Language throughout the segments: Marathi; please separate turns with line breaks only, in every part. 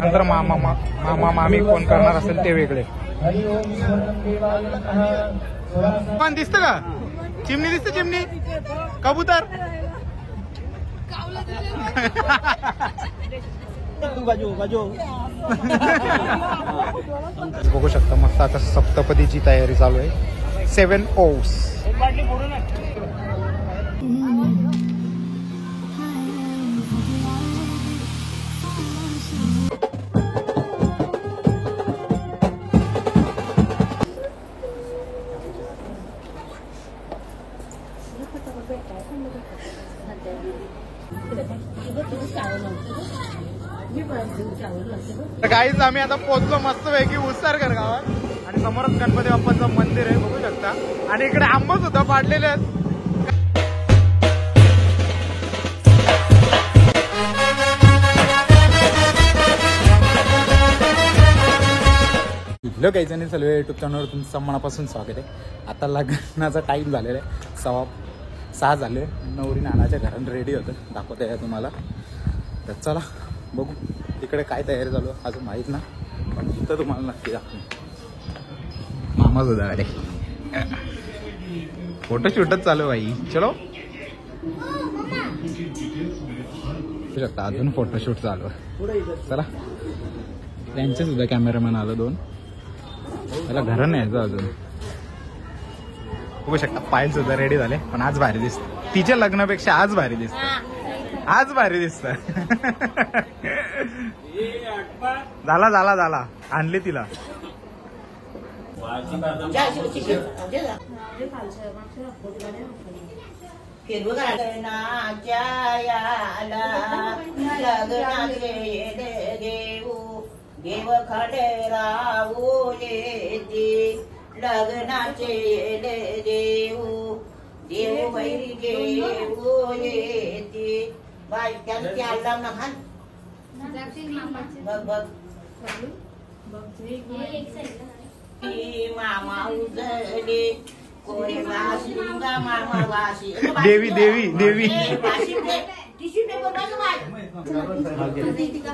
नंतर मामा मामी कोण करणार असेल ते वेगळे. पण दिसतं का चिमणी? दिसतं चिमणी? कबूतर? बघू शकता मस्त आता सप्तपदीची तयारी चालू आहे. 7 ओव्स. तर काहीच आम्ही आता पोहोचलो मस्तपैकी उसरकर गावात आणि समोरच गणपती बाप्पाचं मंदिर आहे बघू शकता. आणि इकडे आंबा सुद्धा पाडलेले आहेत. हॅलो काही जणी सर्व युट्यूब चॅनलवर तुमचं मनापासून स्वागत आहे. आता लग्नाचा टाईम झालेला आहे. 6:15 झाले. नवरी नानाच्या घरात रेडी होतं दाखवता आहे तुम्हाला. तर चला बघू तिकडे काय तयारी चालू अजून माहीत ना, पण इथं तुम्हाला नक्की दाखवू. मामा सुद्धा अरे फोटोशूटच चालू भाई. चलो शकता अजून फोटोशूट चालू आहे. चला त्यांचे सुद्धा कॅमेरामॅन आलं 2. त्याला घर नाही यायचं अजून. बघू शकता पायल सुद्धा रेडी झाले. पण आज भारी दिसत. तिच्या लग्नापेक्षा आज भारी दिसत. आज भारी दिसत. झाला आणली तिला.
देव खंडेरावू येते लग्नाचे देऊ देव बैरी देऊ येते. बाय त्यांची आला ना खान बघ मामा उजले कोणी वाशी मामा वाशी
देवी देवी देवी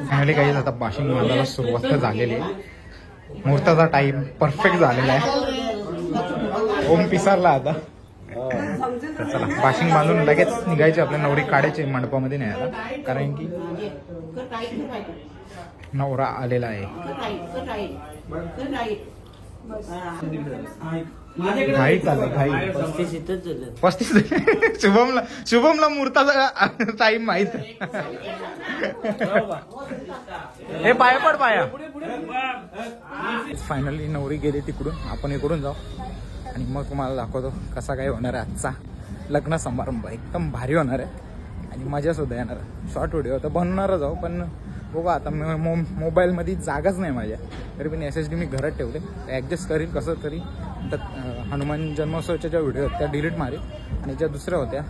फॅमिली काही आता बाशिंग बांधायला सुरुवात झालेली आहे. मुहूर्ताचा टाइम परफेक्ट झालेला आहे. ओम पिसारला आता. तर चला बाशिंग बांधून लगेच निघायचे. आपल्या नवरी काढायचे मंडपामध्ये नाही आता, कारण की नवरा आलेला आहे. घाई चाललं घाई. 35 शुभमला मुहूर्ताचा टाइम माहित. हे पाया पड पाया. फायनली नवरी गेली तिकडून. आपण इकडून जाऊ आणि मग तुम्हाला दाखवतो कसा काय होणार आहे आजचा लग्न समारंभ. एकदम भारी होणार आहे आणि मजा सुद्धा येणार. शॉर्ट व्हिडिओ तर बनणारच जाऊ, पण बघू आता मोबाईलमध्ये जागाच नाही माझ्या. तरी पण SSD मी घरात ठेवले. ॲडजस्ट करील कसं तरी. तर हनुमान जन्मोत्सवाच्या ज्या व्हिडिओ होत्या त्या डिलीट मारेल आणि ज्या दुसऱ्या होत्या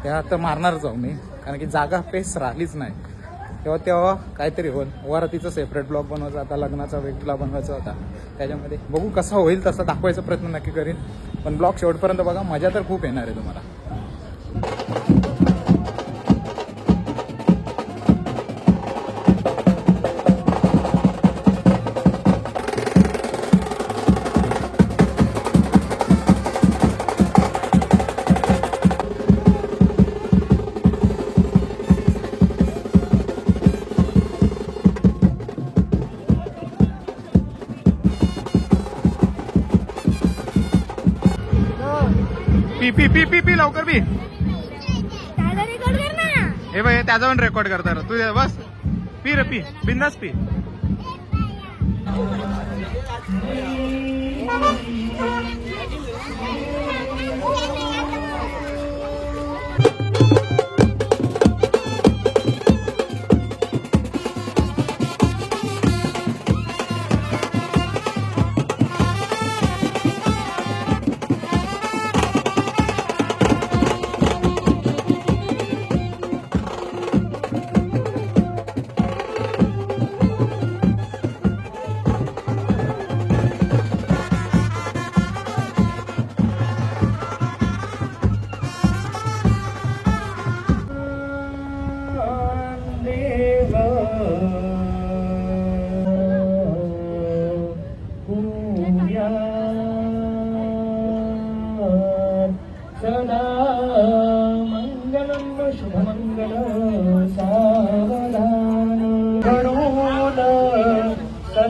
त्या तर मारणारच जाऊ मी, कारण की जागा पेस राहिलीच नाही. तेव्हा काहीतरी होईल. वरातीचं सेपरेट ब्लॉग बनवायचा, आता लग्नाचा वेगळा बनवायचा होता. त्याच्यामध्ये बघू कसं होईल तसं दाखवायचा प्रयत्न नक्की करीन. पण ब्लॉग शेवटपर्यंत बघा, मजा तर खूप येणार आहे तुम्हाला. पी पी पी पी लवकर पी. हे बघ त्याचा पण रेकॉर्ड करता. तू बस पी रे पी बिंदास पी.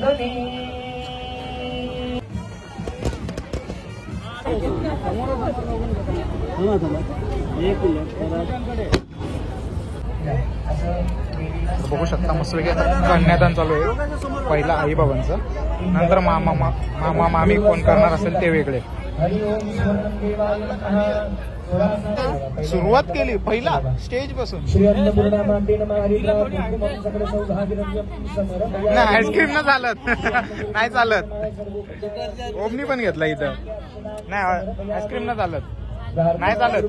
गगनी
बघू शकता मस्त कन्यादान चालू आहे. पहिला आई बाबांचं, नंतर मामा मामी कोण करणार असेल ते वेगळे. सुरुवात केली पहिला स्टेज पासून. नाही आईस्क्रीम न चालत नाही चालत. ओमनी पण घेतला इथं. नाही आईस्क्रीम न चालत नाही चालत.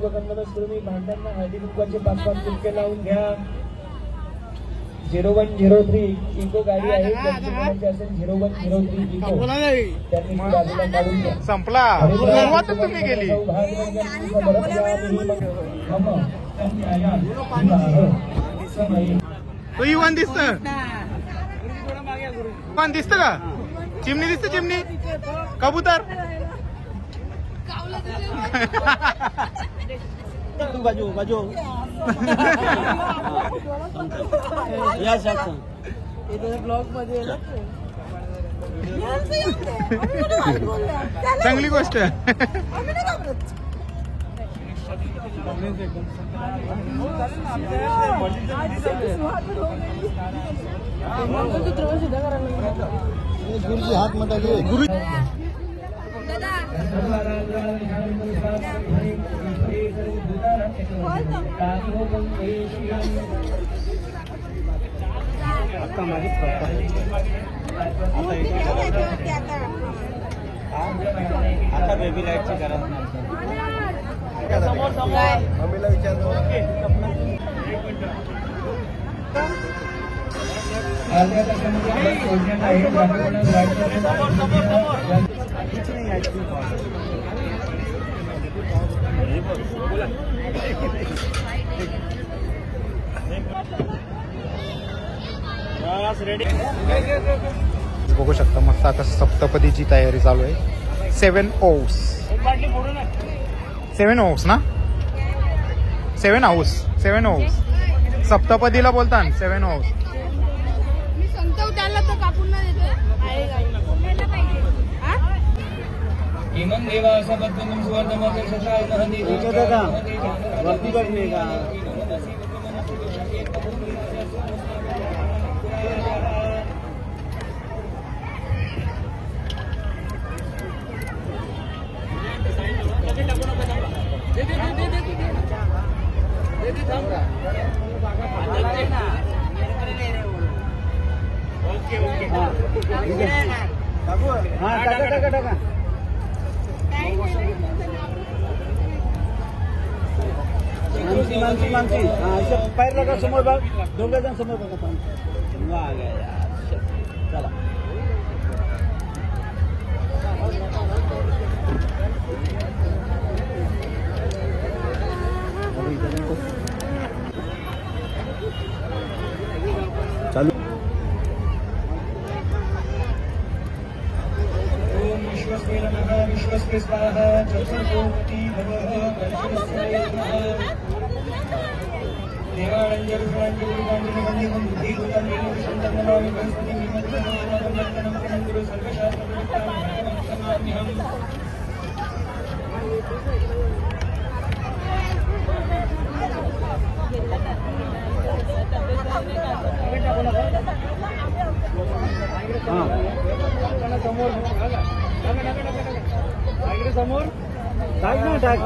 लावून घ्या. 0103 इको गाडी आहे. 0103 इको त्यांनी बाजूला काढून घ्या.
संपला. सुरुवात तुम्ही केली. तो इवन दिसत पण दिसत का? चिमणी दिसत. चिमणी कबूतर.
तू बाजू या शकतो. ब्लॉग मध्ये
चांगली गोष्ट.
गुरुजी हात मत गुरु आता बेबी लाईटची करा. समोर मम्मीला विचारतो.
बघू शकता मस्त आता सप्तपदीची तयारी चालू आहे. 7 ओव्स. 7 ओव्स ना. 7 हाऊस. 7 ओव्स. सप्तपदीला बोलता 7 ओव्स.
मी सांगतो त्याला तर कापून ना देतो.
इमन देवा अशा पद्धतीने सुवर्णमध्ये
वरती बघणे का. टाका. मानसी असं पायर लगा. समोर बघ. दोघं जण समोर बघा. चला चालू.
विश्वस्ते स्वाहा. चतुर्भुवती भवः.
समोर टाक ना. टाक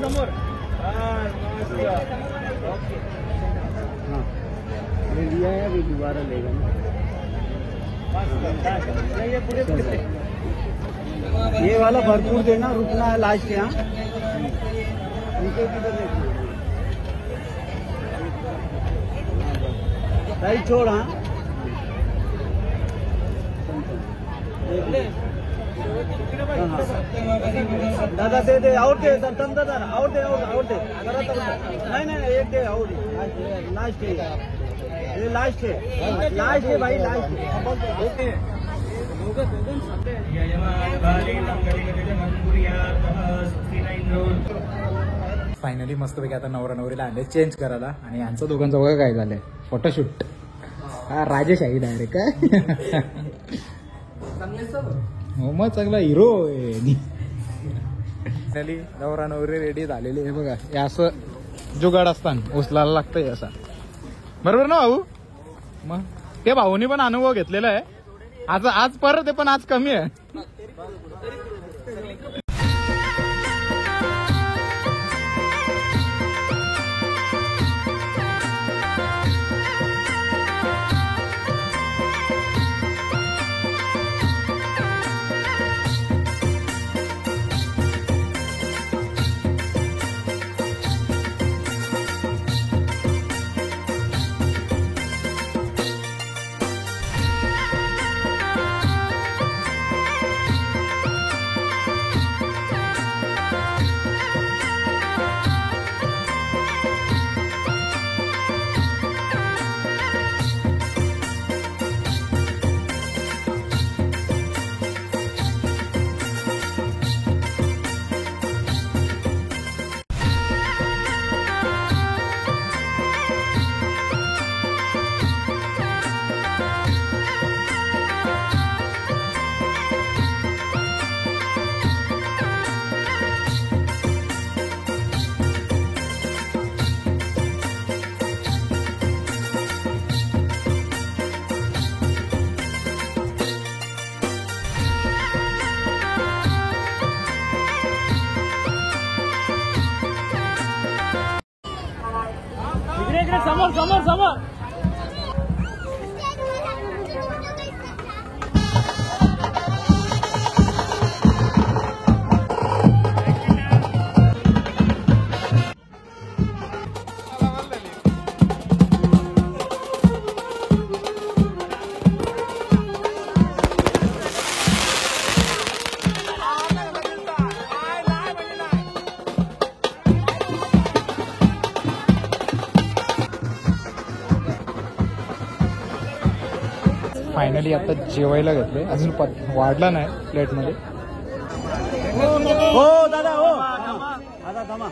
समोर.
लिया है अभी दोबारा लेगा. ये वाला भरपूर देना. रुकना है लास्ट के. यहाँ उनको किधर सही छोड़. हाँ दादा दे दे. और दे दादा. और दे. नहीं एक दे. और लास्ट है. ये लास्ट है भाई. लास्ट है.
फायनली मस्तपैकी आता नवरा नवरीला आणले चेंज करायला आणि यांचं दोघांचं बघा काय झालंय फोटोशूट. हा राजेश आहे डायरेक्ट काय हो मग चांगला हिरो फायनली नवरा नवरी रेडी झालेली आहे बघा. हे असं जुगाड असताना उचलायला लागतंय असा बरोबर ना भाऊ. मग ते भाऊनी पण अनुभव घेतलेला आहे आज परत आहे पण आज कमी आहे.
समोर समोर समोर
फायनली आता जेवायला घेतलंय अजून वाढला नाही प्लेटमध्ये.
हो दादा हो दादा थांबा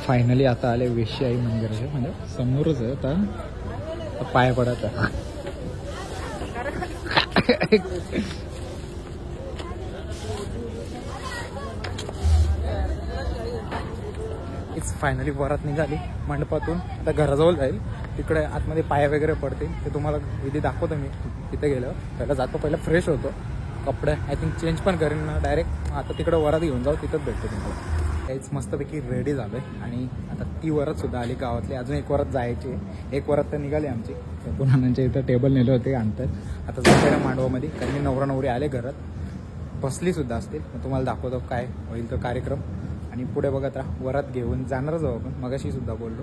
फायनली आता आले वेश्याई मंदिराचे म्हणजे समोरच आहे आता पाय पडत फायनली वरात निघाली मंडपातून आता घराजवळ जाईल. तिकडे आतमध्ये पाय वगैरे पडतील ते तुम्हाला विधी दाखवतो मी. तिथे गेलं पहिला जातो पहिला फ्रेश होतो कपडे आय थिंक चेंज पण करेन ना डायरेक्ट. आता तिकडे वरात घेऊन जाऊ तिथंच भेटतो तुम्हाला. काहीच मस्तपैकी रेडी झालो आहे आणि आता ती वरतसुद्धा आली गावातली. अजून एक वरत जायची आहे. एक वरत तर निघाली आमची. पुन्हांच्या इथं टेबल नेले होते अंतर. आता जायचं आहे मांडवामध्ये, कारण मी नवरा नवरी आले घरात, बसलीसुद्धा असतील. मग तुम्हाला दाखवतो काय होईल तो कार्यक्रम. आणि पुढे बघत राहा, वरात घेऊन जाणारच आहोत आपण. मगाशीसुद्धा बोललो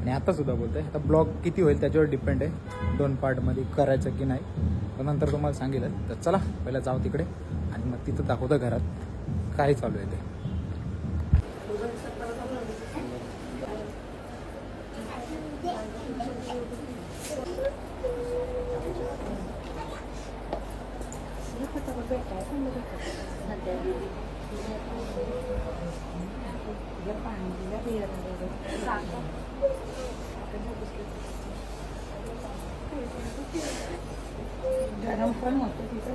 आणि आतासुद्धा बोलतो आहे. आता ब्लॉग किती होईल त्याच्यावर डिपेंड आहे, 2 पार्टमध्ये करायचं की नाही, पण नंतर तुम्हाला सांगितलं. तर चला पहिला जाऊ तिकडे आणि मग तिथं दाखवतो घरात काय चालू आहे ते.
गरम पण होतं तिथं.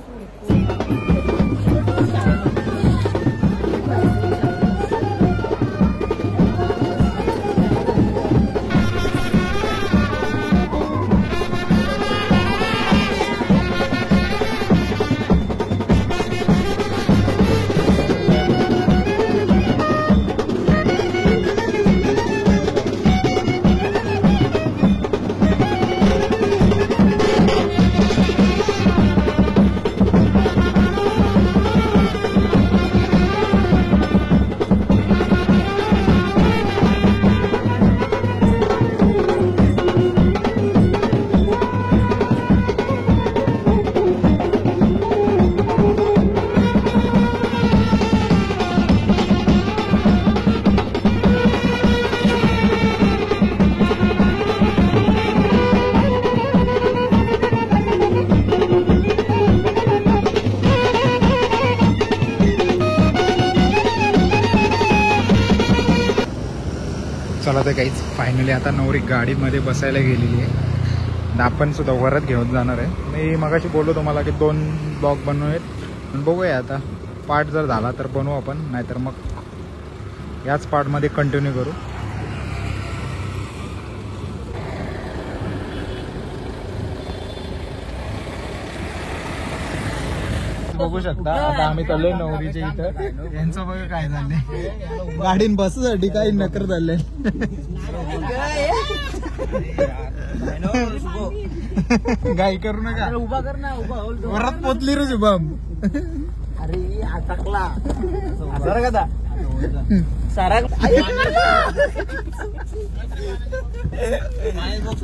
चला तर काहीच फायनली आता नवरी गाडीमध्ये बसायला गेलेली आहे. आपण सुद्धा वरत घेऊन जाणार आहे. मी मगाशी बोललो तुम्हाला की 2 ब्लॉग बनवूयात, पण बघूया आता पार्ट जर झाला तर बनवू आपण, नाहीतर मग याच पार्टमध्ये कंटिन्यू करू. बघू शकता आता आम्ही चाललोय नवरीच्या इथं. यांचं बघा काय झालंय, गाडीन बससाठी काही नकर झालंय. गाई करू नका,
उभा कर ना, उभा होल
वरात पोचली रे शुभम.
अरे अटकला कदा सारा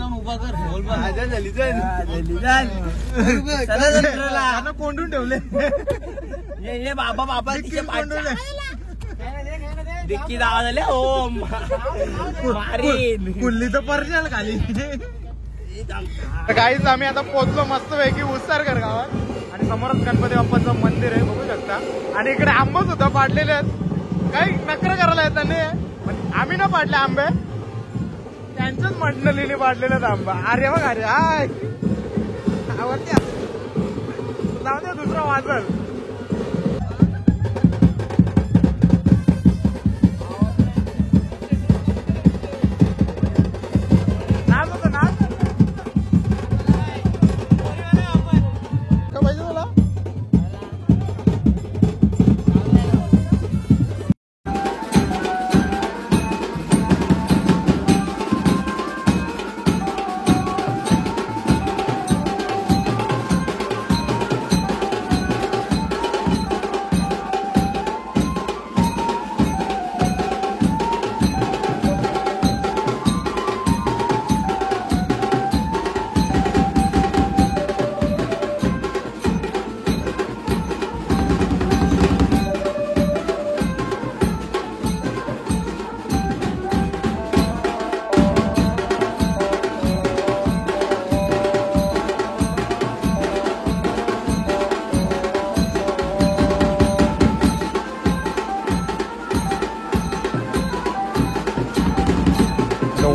उभा कर
कोंडून ठेवले
बाबा बाबा डिक्की दावा झाले. हो मारी
कुल्ली तर पर्जल खाली. काहीच आम्ही आता पोहोचलो मस्तपैकी उसारकर गावात आणि समोरच गणपती बाप्पाचं मंदिर आहे बघू शकता. आणि इकडे आंबे सुद्धा पाडलेले आहेत. काही नखरं करायला येत नाही, आम्ही ना पाडले आंबे, त्यांच्याच मंडळीने पाडलेले आहेत आंबा. अरे बघ, अरे हाय आवडत्या जाऊ द्या, दुसरा वाजल.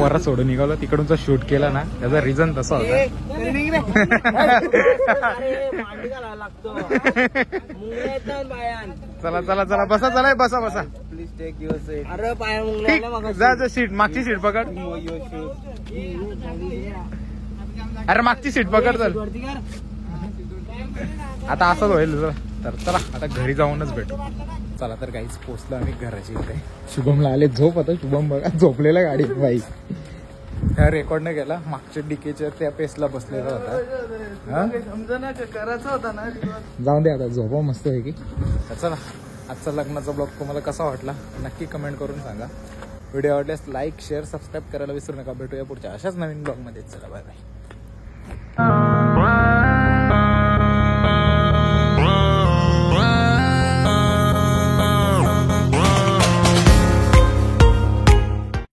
वरा सोडून निघालो, तिकडूनचा शूट केला ना, त्याचा रिझन तसा होता. चला चला चला बसा, चला बसा बसा.
Please take your seat.
अरे पाय
ठीक, जा सीट, मागची सीट पकड. अरे मागची सीट पकड. चल आता असंच होईल. तर चला आता घरी जाऊनच भेटू. चला तर काहीच पोचलो आम्ही घराच्या इथे. शुभमला आले झोप. आता शुभम बघा झोपलेला गाडीत बाई. त्या रेकॉर्ड नाही केला. मागच्या डिकेच्या त्या पेसला बसलेला होता.
करायचं होता ना.
जाऊन दे आता झोपा मस्त आहे की. चला आजचा लग्नाचा ब्लॉग तुम्हाला कसा वाटला नक्की कमेंट करून सांगा. व्हिडिओ आवडल्यास लाईक शेअर सबस्क्राईब करायला विसरू नका. भेटूया पुढच्या अशाच नवीन ब्लॉगमध्ये. चला बाय बाय.